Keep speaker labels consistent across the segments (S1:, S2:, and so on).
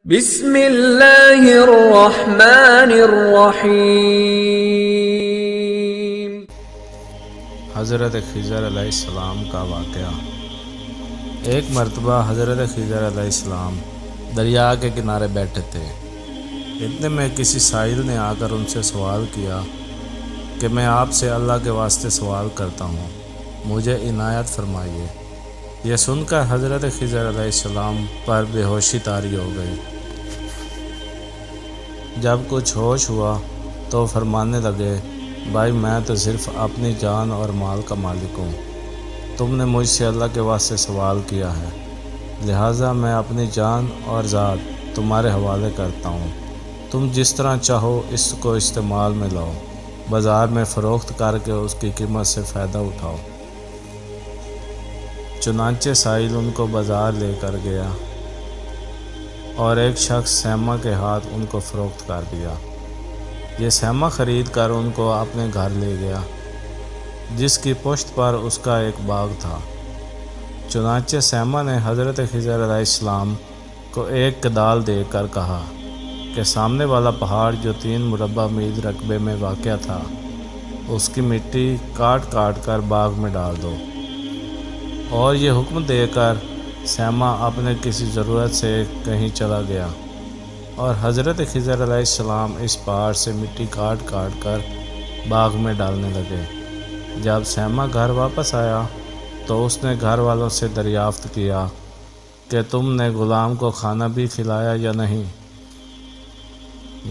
S1: بسم اللہ الرحمن الرحیم۔
S2: حضرت خضر علیہ السلام کا واقعہ۔ ایک مرتبہ حضرت خضر علیہ السلام دریا کے کنارے بیٹھے تھے۔ اتنے میں کسی سائل نے آ کر ان سے سوال کیا کہ میں آپ سے اللہ کے واسطے سوال کرتا ہوں، مجھے عنایت فرمائیے۔ یہ سن کر حضرت خضر علیہ السلام پر بے ہوشی طاری ہو گئی۔ جب کچھ ہوش ہوا تو فرمانے لگے، بھائی میں تو صرف اپنی جان اور مال کا مالک ہوں۔ تم نے مجھ سے اللہ کے واسطے سوال کیا ہے، لہٰذا میں اپنی جان اور ذات تمہارے حوالے کرتا ہوں۔ تم جس طرح چاہو اس کو استعمال میں لاؤ، بازار میں فروخت کر کے اس کی قیمت سے فائدہ اٹھاؤ۔ چنانچہ سائل ان کو بازار لے کر گیا اور ایک شخص سیما کے ہاتھ ان کو فروخت کر دیا۔ یہ سیما خرید کر ان کو اپنے گھر لے گیا، جس کی پشت پر اس کا ایک باغ تھا۔ چنانچہ سیما نے حضرت خضر علیہ السلام کو ایک کدال دے کر کہا کہ سامنے والا پہاڑ جو 3 مربع میل رقبے میں واقع تھا، اس کی مٹی کاٹ کاٹ کر باغ میں ڈال دو۔ اور یہ حکم دے کر سیما اپنے کسی ضرورت سے کہیں چلا گیا، اور حضرت خضر علیہ السلام اس پہاڑ سے مٹی کاٹ کاٹ کر باغ میں ڈالنے لگے۔ جب سیما گھر واپس آیا تو اس نے گھر والوں سے دریافت کیا کہ تم نے غلام کو کھانا بھی کھلایا یا نہیں؟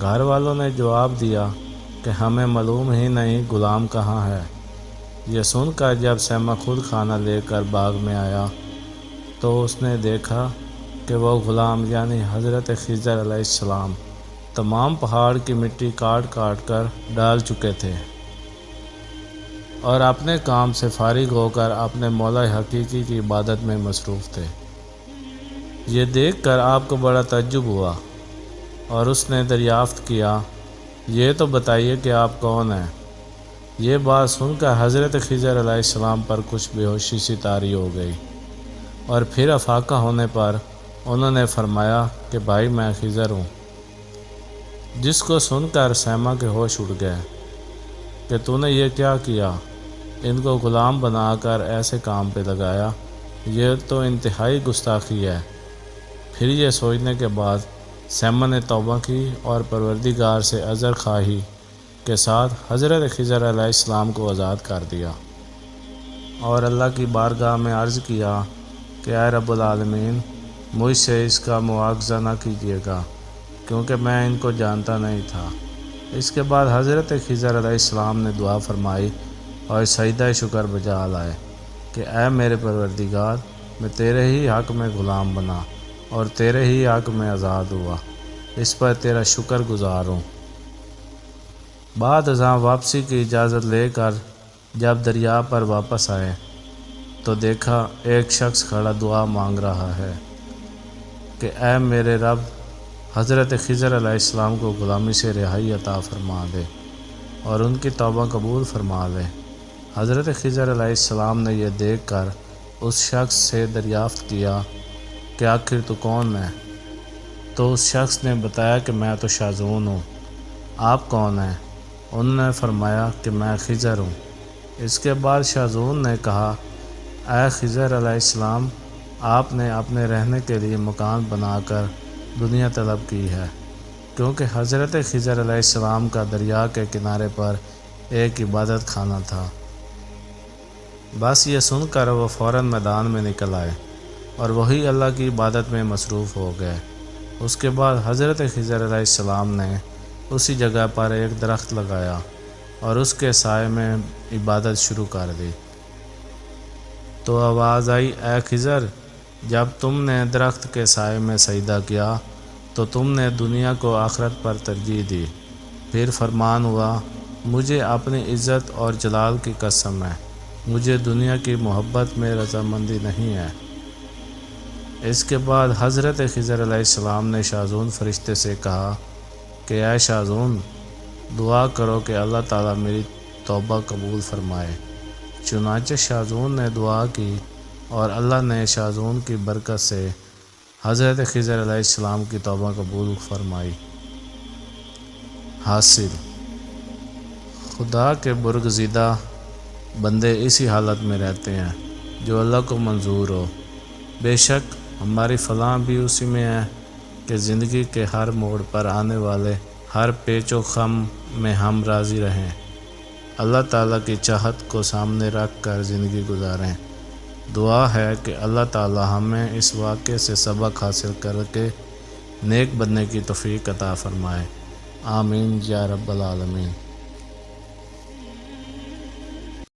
S2: گھر والوں نے جواب دیا کہ ہمیں معلوم ہی نہیں غلام کہاں ہے۔ یہ سن کر جب سیما خود کھانا لے کر باغ میں آیا تو اس نے دیکھا کہ وہ غلام یعنی حضرت خضر علیہ السلام تمام پہاڑ کی مٹی کاٹ کاٹ کر ڈال چکے تھے اور اپنے کام سے فارغ ہو کر اپنے مولا حقیقی کی عبادت میں مصروف تھے۔ یہ دیکھ کر آپ کو بڑا تعجب ہوا اور اس نے دریافت کیا، یہ تو بتائیے کہ آپ کون ہیں؟ یہ بات سن کر حضرت خضر علیہ السلام پر کچھ بے ہوشی سی طاری ہو گئی، اور پھر افاقہ ہونے پر انہوں نے فرمایا کہ بھائی میں خضر ہوں۔ جس کو سن کر سیما کے ہوش اڑ گئے کہ تو نے یہ کیا کیا؟ ان کو غلام بنا کر ایسے کام پہ لگایا، یہ تو انتہائی گستاخی ہے۔ پھر یہ سوچنے کے بعد سیما نے توبہ کی اور پروردگار سے عذر خواہی کے ساتھ حضرت خضر علیہ السلام کو آزاد کر دیا، اور اللہ کی بارگاہ میں عرض کیا کہ اے رب العالمین، مجھ سے اس کا مواخذہ نہ کیجیے گا، کیونکہ میں ان کو جانتا نہیں تھا۔ اس کے بعد حضرت خضر علیہ السلام نے دعا فرمائی اور سجدہ شکر بجا لائے کہ اے میرے پروردگار، میں تیرے ہی حق میں غلام بنا اور تیرے ہی حق میں آزاد ہوا، اس پر تیرا شکر گزار ہوں۔ بعد ازاں واپسی کی اجازت لے کر جب دریا پر واپس آئے تو دیکھا ایک شخص کھڑا دعا مانگ رہا ہے کہ اے میرے رب، حضرت خضر علیہ السلام کو غلامی سے رہائی عطا فرما دے اور ان کی توبہ قبول فرما لے۔ حضرت خضر علیہ السلام نے یہ دیکھ کر اس شخص سے دریافت کیا کہ آخر تو کون ہے؟ تو اس شخص نے بتایا کہ میں تو شاذون ہوں۔ آپ کون ہیں؟ انہوں نے فرمایا کہ میں خضر ہوں۔ اس کے بعد شاذون نے کہا، اے خضر علیہ السلام، آپ نے اپنے رہنے کے لیے مکان بنا کر دنیا طلب کی ہے، کیونکہ حضرت خضر علیہ السلام کا دریا کے کنارے پر ایک عبادت خانہ تھا۔ بس یہ سن کر وہ فوراً میدان میں نکل آئے اور وہی اللہ کی عبادت میں مصروف ہو گئے۔ اس کے بعد حضرت خضر علیہ السلام نے اسی جگہ پر ایک درخت لگایا اور اس کے سائے میں عبادت شروع کر دی۔ تو آواز آئی، اے خضر، جب تم نے درخت کے سائے میں سجدہ کیا تو تم نے دنیا کو آخرت پر ترجیح دی۔ پھر فرمان ہوا، مجھے اپنی عزت اور جلال کی قسم ہے، مجھے دنیا کی محبت میں رضامندی نہیں ہے۔ اس کے بعد حضرت خضر علیہ السلام نے شاذون فرشتے سے کہا کہ اے شاذون، دعا کرو کہ اللہ تعالیٰ میری توبہ قبول فرمائے۔ چنانچہ شاذون نے دعا کی اور اللہ نے شاذون کی برکت سے حضرت خضر علیہ السلام کی توبہ قبول فرمائی۔ حاصل، خدا کے برگزیدہ بندے اسی حالت میں رہتے ہیں جو اللہ کو منظور ہو۔ بے شک ہماری فلاح بھی اسی میں ہے کہ زندگی کے ہر موڑ پر آنے والے ہر پیچ و خم میں ہم راضی رہیں، اللہ تعالیٰ کی چاہت کو سامنے رکھ کر زندگی گزاریں۔ دعا ہے کہ اللہ تعالیٰ ہمیں اس واقعے سے سبق حاصل کر کے نیک بننے کی توفیق عطا فرمائے۔ آمین یا رب العالمین۔